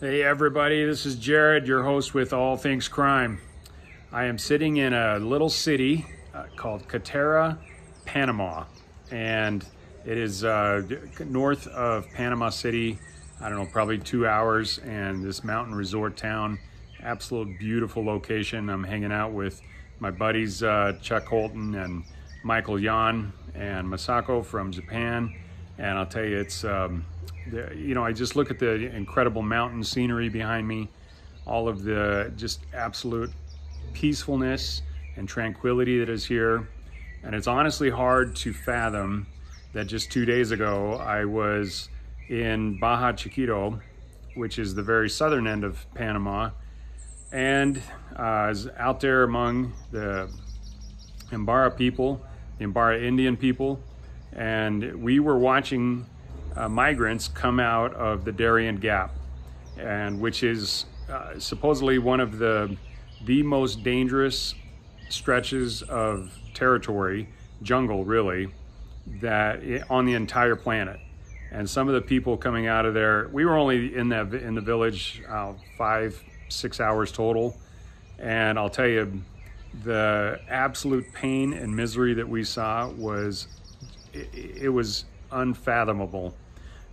Hey everybody, this is Jared, your host with All Things Crime. I am sitting in a little city called Catera, Panama, and it is north of Panama City. I don't know, probably 2 hours, and this mountain resort town, absolute beautiful location. I'm hanging out with my buddies Chuck Holton and Michael Yan and Masako from Japan, and I'll tell you, it's I just look at the incredible mountain scenery behind me, all of the just absolute peacefulness and tranquility that is here. And it's honestly hard to fathom that just 2 days ago, I was in Baja Chiquito, which is the very southern end of Panama. And I was out there among the Imbara people, the Imbara Indian people, and we were watching migrants come out of the Darien Gap, and which is supposedly one of the most dangerous stretches of territory, jungle really, that on the entire planet. And some of the people coming out of there, we were only in the village 5-6 hours total, and I'll tell you, the absolute pain and misery that we saw was unfathomable.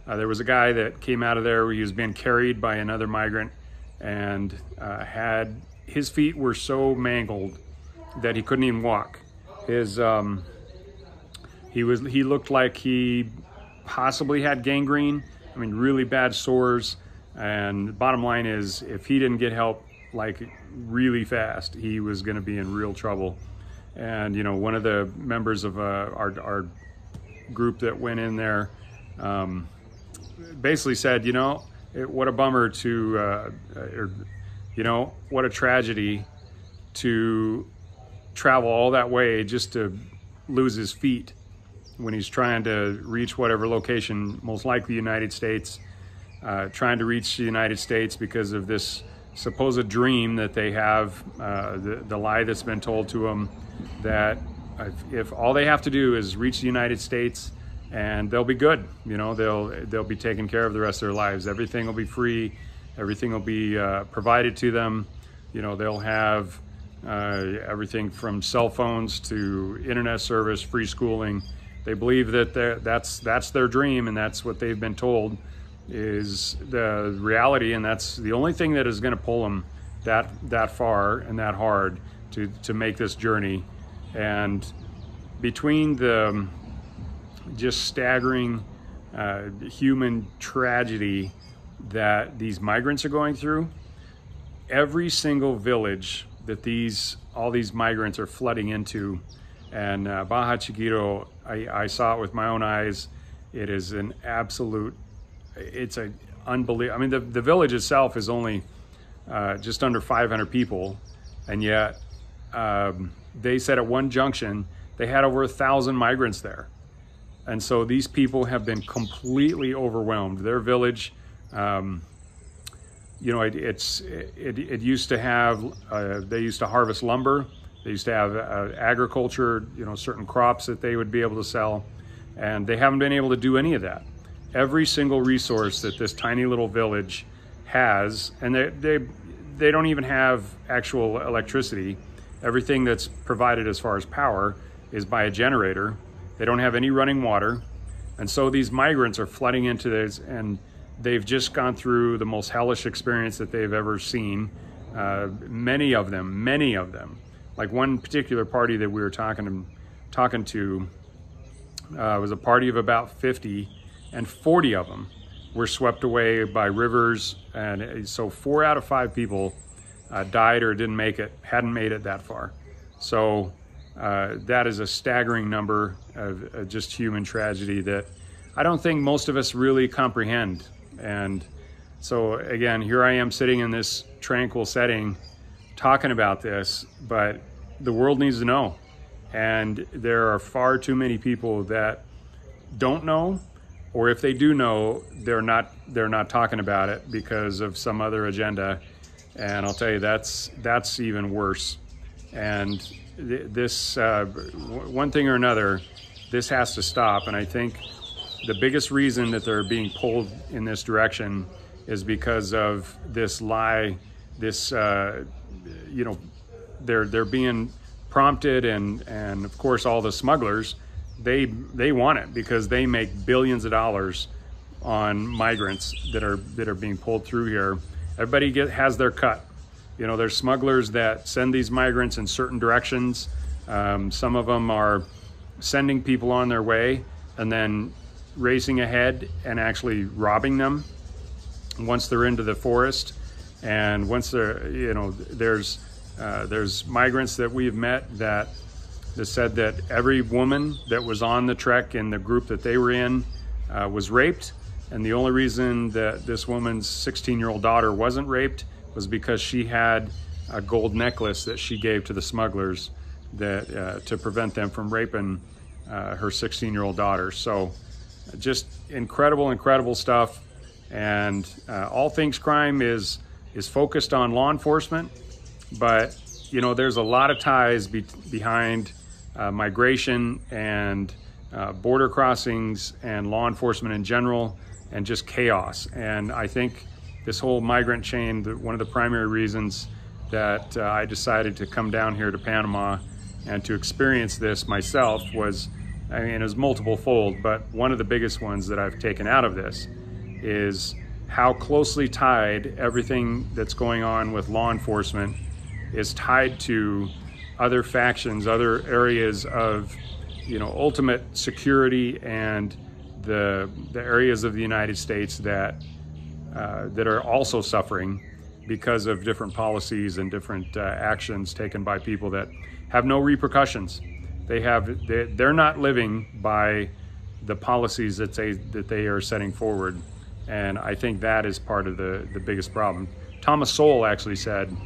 There was a guy that came out of there. He was being carried by another migrant, and his feet were so mangled that he couldn't even walk. He looked like he possibly had gangrene. I mean, really bad sores. And the bottom line is, if he didn't get help like really fast, he was going to be in real trouble. And one of the members of our group that went in there basically said, what a bummer what a tragedy to travel all that way just to lose his feet when he's trying to reach whatever location, most likely the United States, trying to reach the United States because of this supposed dream that they have, the lie that's been told to them that if all they have to do is reach the United States, and they'll be good. They'll be taken care of the rest of their lives. Everything will be free. Everything will be provided to them. They'll have everything from cell phones to internet service, free schooling. They believe that that's their dream, and that's what they've been told is the reality, and that's the only thing that is going to pull them that far and that hard to make this journey. And between the just staggering human tragedy that these migrants are going through, every single village that all these migrants are flooding into, and Baja Chiquito, I saw it with my own eyes. It is an absolute, it's an unbelievable. I mean, the village itself is only just under 500 people, and yet they said at one junction they had over 1,000 migrants there. And so these people have been completely overwhelmed. Their village, it used to have, they used to harvest lumber. They used to have agriculture, certain crops that they would be able to sell. And they haven't been able to do any of that. Every single resource that this tiny little village has, and they don't even have actual electricity. Everything that's provided as far as power is by a generator. They don't have any running water. And so these migrants are flooding into this, and they've just gone through the most hellish experience that they've ever seen. Many of them. Like one particular party that we were talking to was a party of about 50, and 40 of them were swept away by rivers. And so 4 out of 5 people died or hadn't made it that far. So that is a staggering number of just human tragedy that I don't think most of us really comprehend. And so again, here I am sitting in this tranquil setting talking about this, but the world needs to know. And there are far too many people that don't know, or if they do know, they're not talking about it because of some other agenda. And I'll tell you, that's even worse. And this, one thing or another, this has to stop. And I think the biggest reason that they're being pulled in this direction is because of this lie, this, they're being prompted, and of course all the smugglers, they want it because they make billions of dollars on migrants that are being pulled through here. Everybody has their cut. There's smugglers that send these migrants in certain directions. Some of them are sending people on their way and then racing ahead and actually robbing them once they're into the forest. And once they're, there's migrants that we've met that said that every woman that was on the trek in the group that they were in was raped. And the only reason that this woman's 16-year-old daughter wasn't raped was because she had a gold necklace that she gave to the smugglers that to prevent them from raping her 16-year-old daughter. So just incredible stuff. And All Things Crime is focused on law enforcement, but there's a lot of ties behind migration and border crossings and law enforcement in general, and just chaos. And I think this whole migrant chain, one of the primary reasons that I decided to come down here to Panama and to experience this myself was, it was multiple fold, but one of the biggest ones that I've taken out of this is how closely tied everything that's going on with law enforcement is tied to other factions, other areas of, ultimate security, and the areas of the United States that are also suffering because of different policies and different actions taken by people that have no repercussions. They're not living by the policies that they are setting forward, and I think that is part of the biggest problem. Thomas Sowell actually said,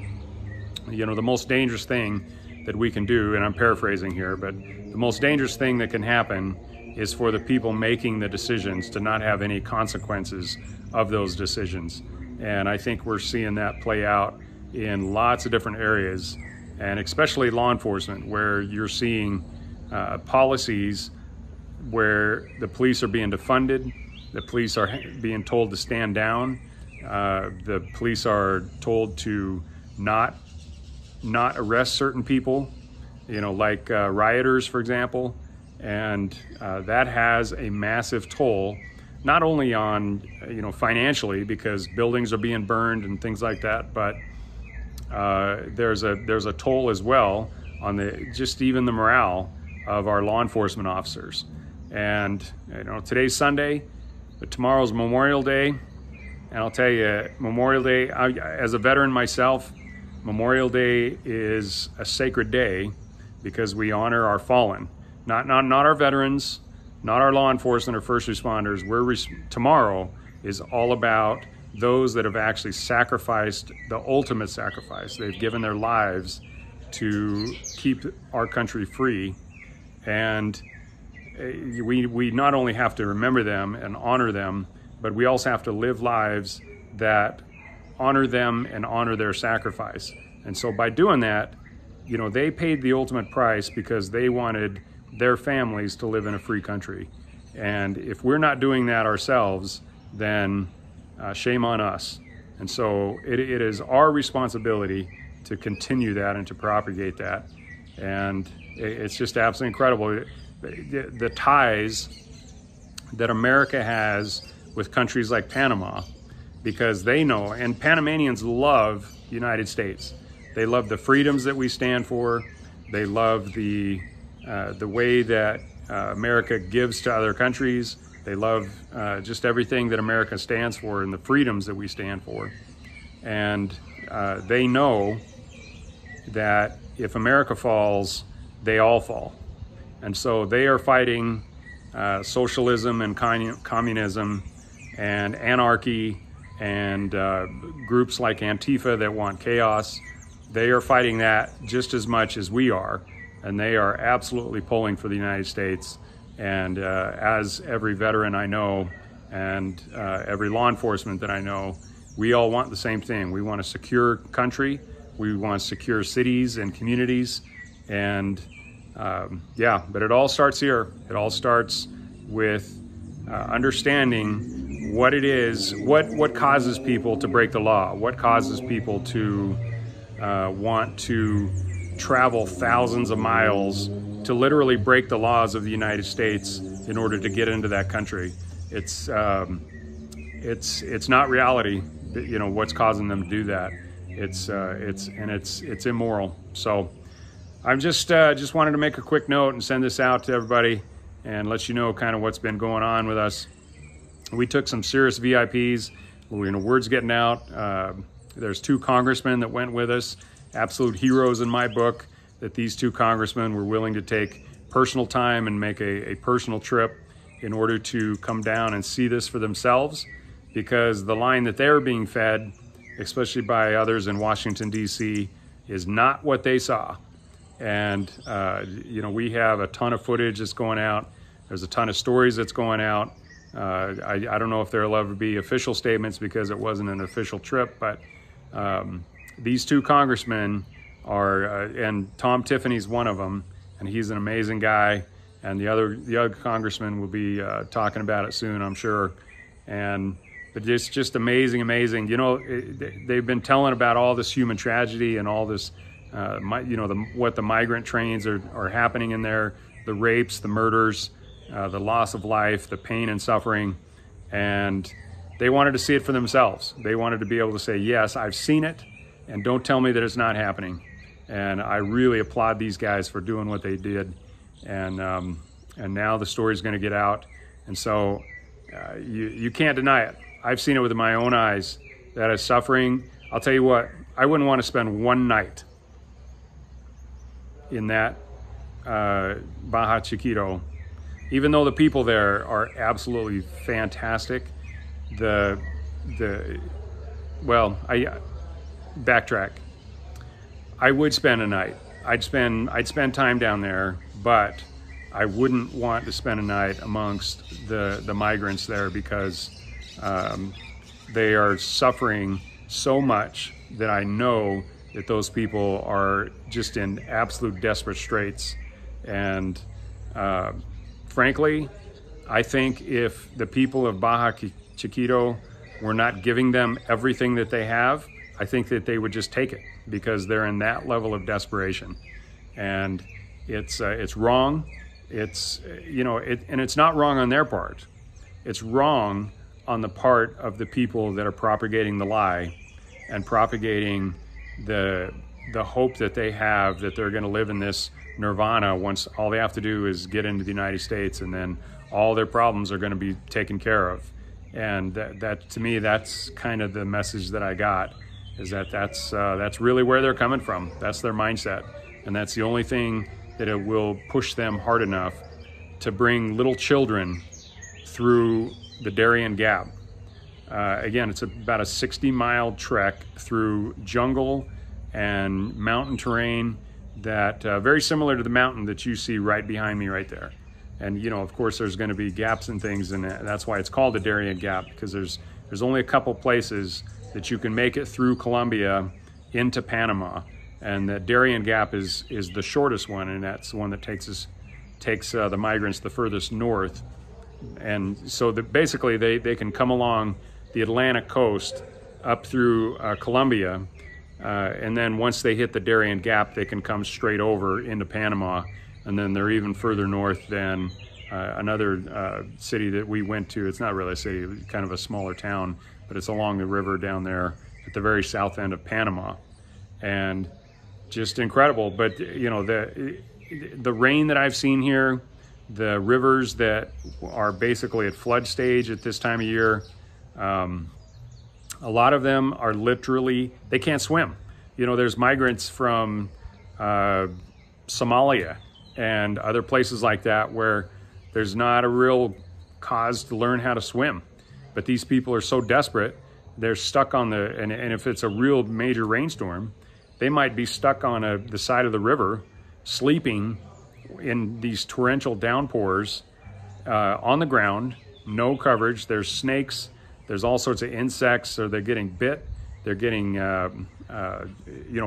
the most dangerous thing that we can do, and I'm paraphrasing here, but the most dangerous thing that can happen is for the people making the decisions to not have any consequences of those decisions. And I think we're seeing that play out in lots of different areas, and especially law enforcement, where you're seeing policies where the police are being defunded, the police are being told to stand down, the police are told to not arrest certain people, like rioters, for example. And that has a massive toll, not only on, financially, because buildings are being burned and things like that, but there's a toll as well on just even the morale of our law enforcement officers. And today's Sunday, but tomorrow's Memorial Day, and I'll tell you, Memorial Day, as a veteran myself, Memorial Day is a sacred day because we honor our fallen. Not our veterans, not our law enforcement or first responders. Tomorrow is all about those that have actually sacrificed the ultimate sacrifice. They've given their lives to keep our country free. And we not only have to remember them and honor them, but we also have to live lives that honor them and honor their sacrifice. And so by doing that, they paid the ultimate price because they wanted their families to live in a free country. And if we're not doing that ourselves, then shame on us. And so it is our responsibility to continue that and to propagate that. And it's just absolutely incredible. The ties that America has with countries like Panama, because they know, and Panamanians love the United States. They love the freedoms that we stand for. They love the way that America gives to other countries. They love just everything that America stands for and the freedoms that we stand for. And they know that if America falls, they all fall. And so they are fighting socialism and communism and anarchy and groups like Antifa that want chaos. They are fighting that just as much as we are, and they are absolutely pulling for the United States. And as every veteran I know and every law enforcement that I know, we all want the same thing. We want a secure country. We want secure cities and communities. And but it all starts here. It all starts with understanding what it is, what causes people to break the law, what causes people to want to travel thousands of miles to literally break the laws of the United States in order to get into that country. It's not reality, you know, what's causing them to do that. It's immoral. So I'm just wanted to make a quick note and send this out to everybody and let you know kind of what's been going on with us. We took some serious VIPs. You know, word's getting out. There's 2 congressmen that went with us, absolute heroes in my book, that these 2 congressmen were willing to take personal time and make a personal trip in order to come down and see this for themselves, because the line that they're being fed, especially by others in Washington, D.C., is not what they saw. And, you know, we have a ton of footage that's going out. There's a ton of stories that's going out. I don't know if there'll ever be official statements because it wasn't an official trip, but these 2 congressmen are, and Tom Tiffany's one of them, and he's an amazing guy. And the other congressman will be talking about it soon, I'm sure. But it's just amazing. You know, they've been telling about all this human tragedy and all this, you know, what the migrant trains are happening in there, the rapes, the murders, the loss of life, the pain and suffering. And they wanted to see it for themselves. They wanted to be able to say, yes, I've seen it, and don't tell me that it's not happening. And I really applaud these guys for doing what they did. And now the story's going to get out. And so you can't deny it. I've seen it with my own eyes. That is suffering. I'll tell you what, I wouldn't want to spend one night in that Baja Chiquito, even though the people there are absolutely fantastic. Well, I backtrack. I would spend a night. I'd spend time down there, but I wouldn't want to spend a night amongst the migrants there, because they are suffering so much that I know that those people are just in absolute desperate straits. And frankly, I think if the people of Baja Chiquito were not giving them everything that they have, I think that they would just take it, because they're in that level of desperation. And it's wrong. It's, you know, and it's not wrong on their part. It's wrong on the part of the people that are propagating the lie and propagating the hope that they have that they're going to live in this Nirvana once all they have to do is get into the United States, and then all their problems are going to be taken care of. And that to me, that's kind of the message that I got, is that's really where they're coming from. That's their mindset. And that's the only thing that it will push them hard enough to bring little children through the Darien Gap. Again, it's about a 60-mile trek through jungle and mountain terrain that very similar to the mountain that you see right behind me right there. And, you know, of course, there's going to be gaps and things, and that's why it's called the Darien Gap, because there's only a couple places that you can make it through Colombia into Panama. And the Darien Gap is the shortest one, and that's the one that takes the migrants the furthest north. And so basically they can come along the Atlantic coast up through Colombia, and then once they hit the Darien Gap, they can come straight over into Panama, and then they're even further north than another city that we went to. It's not really a city, it's kind of a smaller town, but it's along the river down there at the very south end of Panama. And just incredible. But, you know, the rain that I've seen here, the rivers that are basically at flood stage at this time of year, a lot of them are literally, they can't swim. You know, there's migrants from Somalia and other places like that where there's not a real cause to learn how to swim. But these people are so desperate, they're stuck on and if it's a real major rainstorm, they might be stuck on the side of the river, sleeping in these torrential downpours on the ground, no coverage. There's snakes, there's all sorts of insects, so they're getting bit. They're getting,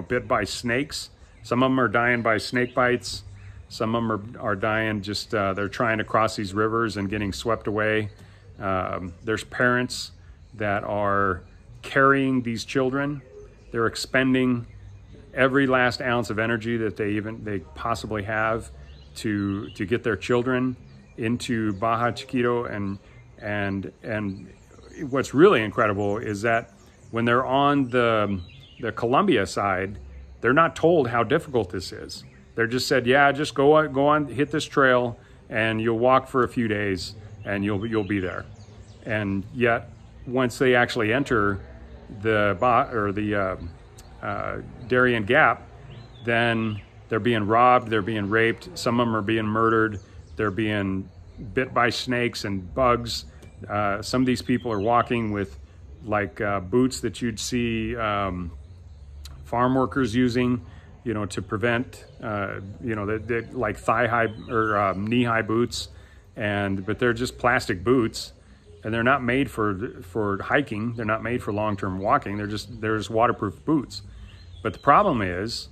bit by snakes. Some of them are dying by snake bites. Some of them are dying just, they're trying to cross these rivers and getting swept away. There's parents that are carrying these children. They're expending every last ounce of energy that they possibly have to get their children into Baja Chiquito. And what's really incredible is that when they're on the Colombia side, they're not told how difficult this is. They're just said, yeah, just go on, hit this trail, and you'll walk for a few days, and you'll be there. And yet, once they actually enter the Darien Gap, then they're being robbed, they're being raped, some of them are being murdered, they're being bit by snakes and bugs. Some of these people are walking with like boots that you'd see farm workers using, to prevent, like thigh-high or knee-high boots, but they're just plastic boots, and they're not made for hiking. They're not made for long-term walking. They're just waterproof boots. But the problem is,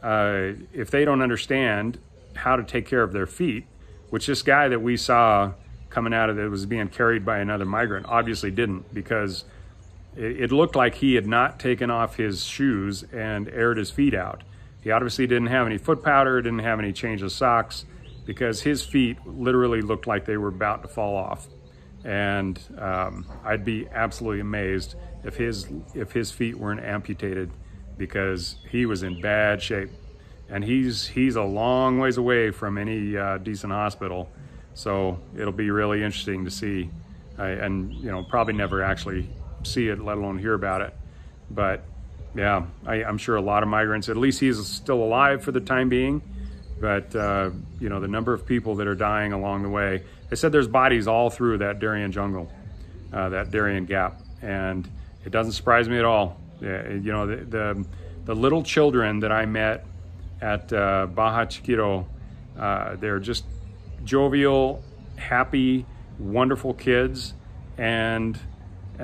if they don't understand how to take care of their feet, which this guy that we saw coming out of it was being carried by another migrant obviously didn't, because it looked like he had not taken off his shoes and aired his feet out. He obviously didn't have any foot powder, didn't have any change of socks, because his feet literally looked like they were about to fall off. And I'd be absolutely amazed if his feet weren't amputated, because he was in bad shape. And he's a long ways away from any decent hospital. So it'll be really interesting to see, and probably never actually see it, let alone hear about it. But yeah, I'm sure a lot of migrants, at least he's still alive for the time being. But the number of people that are dying along the way, they said there's bodies all through that Darien jungle, that Darien Gap, and it doesn't surprise me at all. The little children that I met at Baja Chiquito, they're just jovial, happy, wonderful kids, and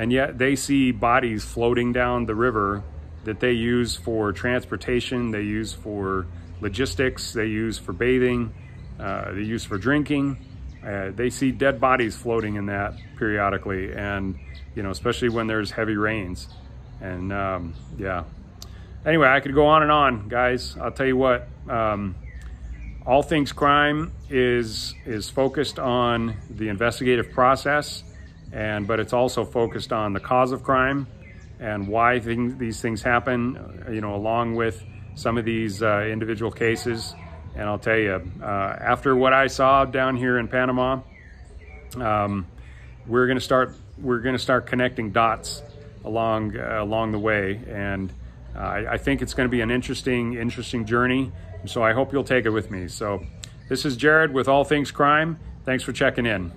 yet they see bodies floating down the river that they use for transportation, they use for logistics, they use for bathing, they use for drinking. They see dead bodies floating in that periodically, and especially when there's heavy rains. And yeah. Anyway, I could go on and on, guys. I'll tell you what. All Things Crime is focused on the investigative process, but it's also focused on the cause of crime and why these things happen, along with some of these individual cases. And I'll tell you, after what I saw down here in Panama, we're gonna start connecting dots along the way, and I think it's going to be an interesting journey. So I hope you'll take it with me. So this is Jared with All Things Crime. Thanks for checking in.